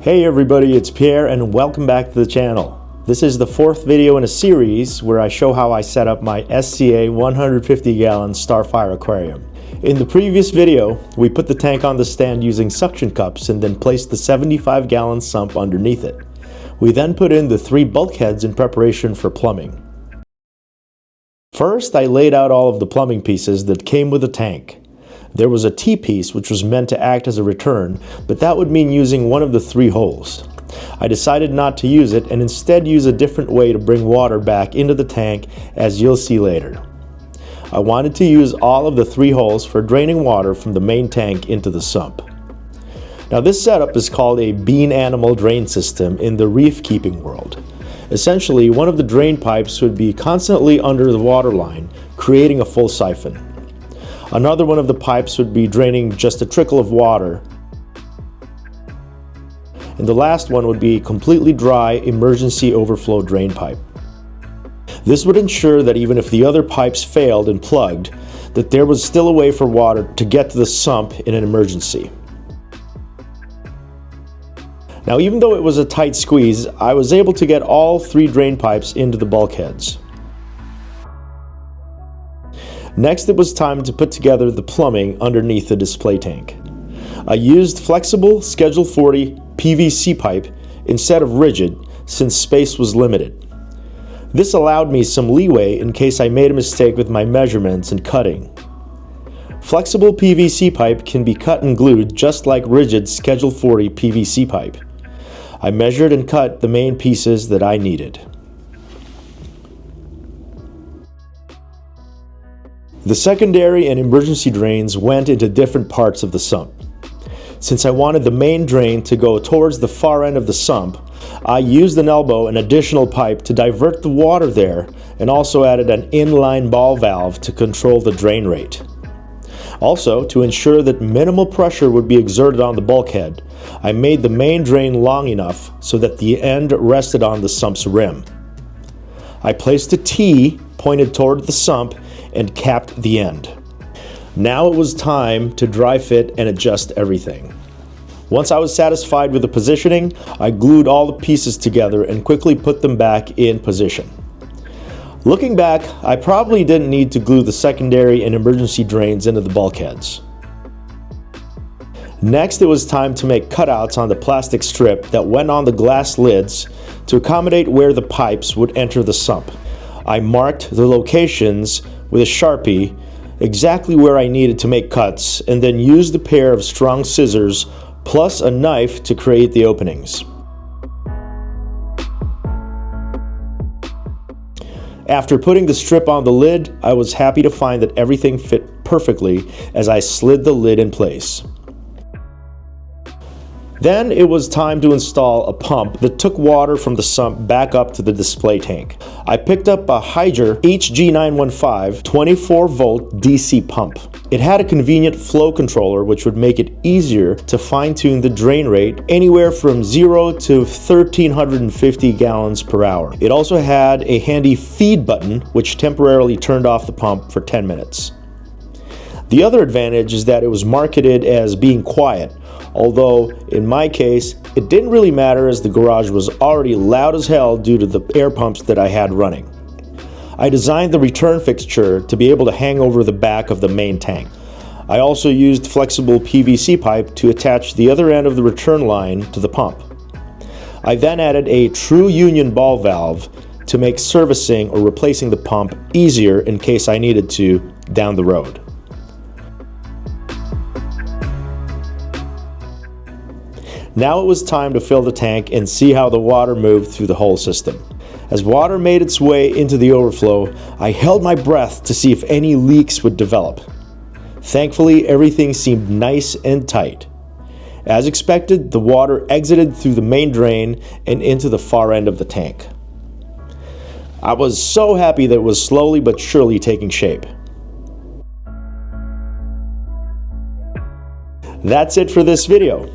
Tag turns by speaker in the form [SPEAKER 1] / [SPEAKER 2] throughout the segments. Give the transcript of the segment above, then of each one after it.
[SPEAKER 1] Hey everybody, it's Pierre and welcome back to the channel. This is the fourth video in a series where I show how I set up my SCA 150-gallon Starfire Aquarium. In the previous video, we put the tank on the stand using suction cups and then placed the 75-gallon sump underneath it. We then put in the 3 bulkheads in preparation for plumbing. First, I laid out all of the plumbing pieces that came with the tank. There was a T-piece which was meant to act as a return, but that would mean using one of the 3 holes. I decided not to use it and instead use a different way to bring water back into the tank, as you'll see later. I wanted to use all of the 3 holes for draining water from the main tank into the sump. Now this setup is called a bean animal drain system in the reef keeping world. Essentially, one of the drain pipes would be constantly under the waterline, creating a full siphon. Another one of the pipes would be draining just a trickle of water. And the last one would be a completely dry emergency overflow drain pipe. This would ensure that even if the other pipes failed and plugged, that there was still a way for water to get to the sump in an emergency. Now, even though it was a tight squeeze, I was able to get all 3 drain pipes into the bulkheads. Next, it was time to put together the plumbing underneath the display tank. I used flexible Schedule 40 PVC pipe instead of rigid, since space was limited. This allowed me some leeway in case I made a mistake with my measurements and cutting. Flexible PVC pipe can be cut and glued just like rigid Schedule 40 PVC pipe. I measured and cut the main pieces that I needed. The secondary and emergency drains went into different parts of the sump. Since I wanted the main drain to go towards the far end of the sump, I used an elbow and additional pipe to divert the water there, and also added an inline ball valve to control the drain rate. Also, to ensure that minimal pressure would be exerted on the bulkhead, I made the main drain long enough so that the end rested on the sump's rim. I placed a T pointed toward the sump and capped the end. Now it was time to dry fit and adjust everything. Once I was satisfied with the positioning, I glued all the pieces together and quickly put them back in position. Looking back, I probably didn't need to glue the secondary and emergency drains into the bulkheads. Next, it was time to make cutouts on the plastic strip that went on the glass lids to accommodate where the pipes would enter the sump. I marked the locations with a Sharpie exactly where I needed to make cuts, and then used a pair of strong scissors plus a knife to create the openings. After putting the strip on the lid, I was happy to find that everything fit perfectly as I slid the lid in place. Then it was time to install a pump that took water from the sump back up to the display tank. I picked up a Hydra HG915 24-volt DC pump. It had a convenient flow controller which would make it easier to fine-tune the drain rate anywhere from 0 to 1,350 gallons per hour. It also had a handy feed button which temporarily turned off the pump for 10 minutes. The other advantage is that it was marketed as being quiet, although in my case it didn't really matter as the garage was already loud as hell due to the air pumps that I had running. I designed the return fixture to be able to hang over the back of the main tank. I also used flexible PVC pipe to attach the other end of the return line to the pump. I then added a true union ball valve to make servicing or replacing the pump easier in case I needed to down the road. Now it was time to fill the tank and see how the water moved through the whole system. As water made its way into the overflow, I held my breath to see if any leaks would develop. Thankfully, everything seemed nice and tight. As expected, the water exited through the main drain and into the far end of the tank. I was so happy that it was slowly but surely taking shape. That's it for this video.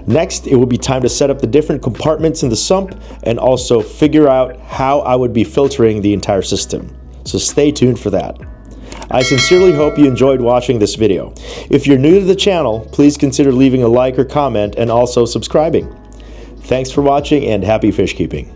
[SPEAKER 1] Next, it will be time to set up the different compartments in the sump and also figure out how I would be filtering the entire system. So stay tuned for that. I sincerely hope you enjoyed watching this video. If you're new to the channel, please consider leaving a like or comment and also subscribing. Thanks for watching and happy fish keeping.